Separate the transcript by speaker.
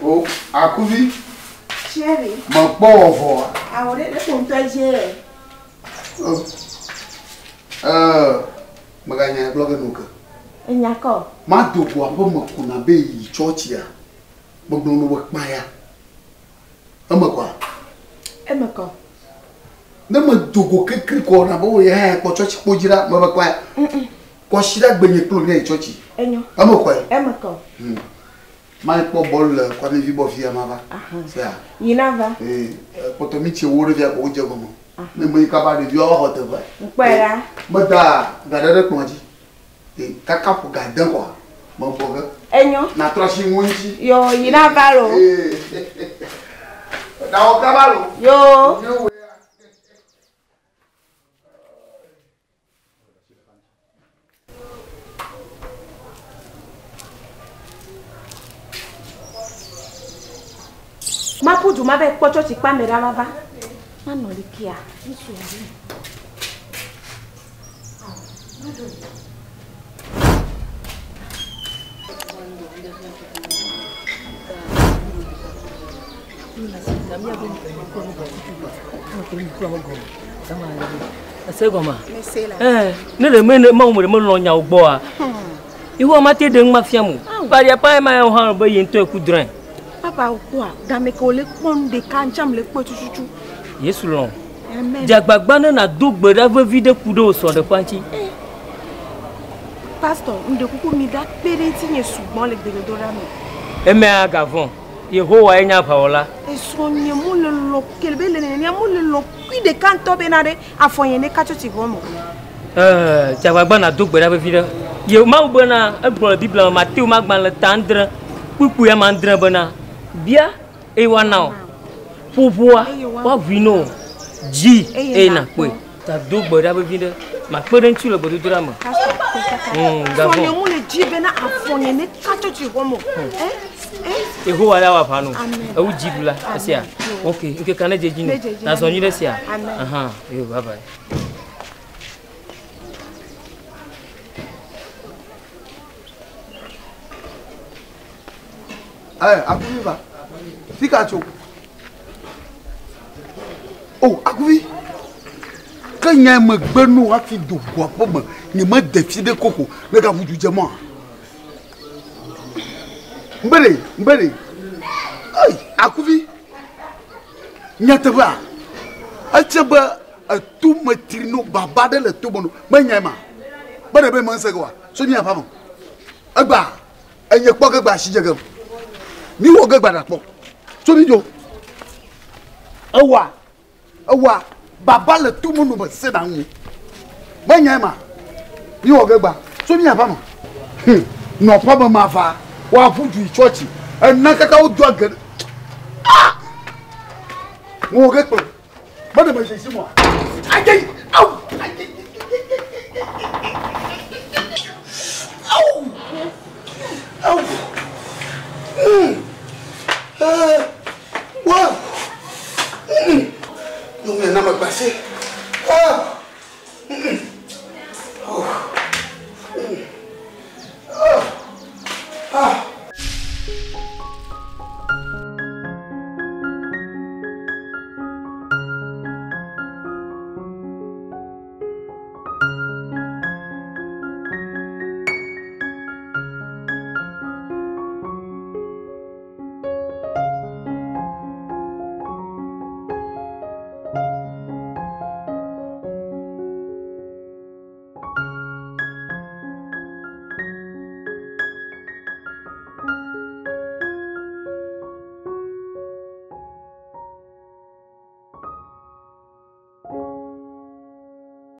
Speaker 1: Oh, Akuvi.
Speaker 2: Chérie.
Speaker 1: Mon pauvre.
Speaker 2: Ah, on est là pour toi, j'ai.
Speaker 1: Maganya blog nuka.
Speaker 2: Enyako.
Speaker 1: Ma do bo abo makuna be yi church ya. Mogno no work maya. Amakwa.
Speaker 2: Emako.
Speaker 1: Na ma dogo kekri ko na bo ye ko church ko jira ma ba kwa. Ko shira gbenye klo ni church.
Speaker 2: Enyo.
Speaker 1: Amakwa.
Speaker 2: Emako.
Speaker 1: Ma po bol kwa ni vi bo fi amava. Ça.
Speaker 2: Yinava.
Speaker 1: Potomichi woro via ko je gomo. Ne mo ikaba de dio ho te ba.
Speaker 2: Nkwera.
Speaker 1: Mada gadere konji. Kaka pour garder quoi. Mon pauvre.
Speaker 2: Enyo.
Speaker 1: Na trochi munji.
Speaker 2: Yo, yinava lo.
Speaker 1: Na okabalo.
Speaker 2: Yo. Ma pudu ma be pocho ti pa me ra ma ba. Ma no le kia. Nisu ari.
Speaker 3: Segoma. Ne le me ma mo lo nya ugbo a. Iwo ma te de ma fiamu. Ba ya pa ma ho han ba yin to ekudran.
Speaker 2: Papa okwa, da me ko le pon de kancham le po chuchu.
Speaker 3: Yesu lo.
Speaker 2: Amen.
Speaker 3: Jagbagba na dugbe da vide kudo so de panchi.
Speaker 2: Pastor, nde kuku mi da pere ti yen sugbon le gbere do ra mi.
Speaker 3: Eme agavon. Yehowa enya paola.
Speaker 2: E so nye mu le lo kelbe le ne mu le lo kui de kanto benare afonye ne kacho ti gomo.
Speaker 3: Jagbagba na dugbe da vide. Ye ma u na ebro Bible Matthieu magban le tendre. Pupu ya mandre bana. Bia e wana. Pouvoir wa vino. Ji e na kwe. Ta dugbe da vide. Ma pere ntu le bodo drama.
Speaker 2: So nye mu le ji bena afonye ne kacho ti gomo.
Speaker 3: Yehowa la wa panu. Au jibula asia. Okay, nke kana jejino. Na so nyire sia. Aha, yo bye bye.
Speaker 1: Akuvi va. Pikachu. Oh, Akuvi. Quand il y a un benou à fi de bois pour me, il me défie de coco. Le gars vous dites moi. Mbele. Ay, Akuvi. Nyataba. Achaba tout me trino babade le tout bon. Banyama. Bade be man segwa. So ni afamo. Agba. Enye kpo gba shijegam. Ni wo gba da po. So ni jo. Awa. Baba le tout monde me se dans nous. Banyama. Ni wo gba. So ni afamo. No problem afa. Wa fu du church. Na kaka o do agan. Ah! Mo ge pe. Bade me se mo. Ajay. Au! Wow! Non mais n'a pas passé. Ah!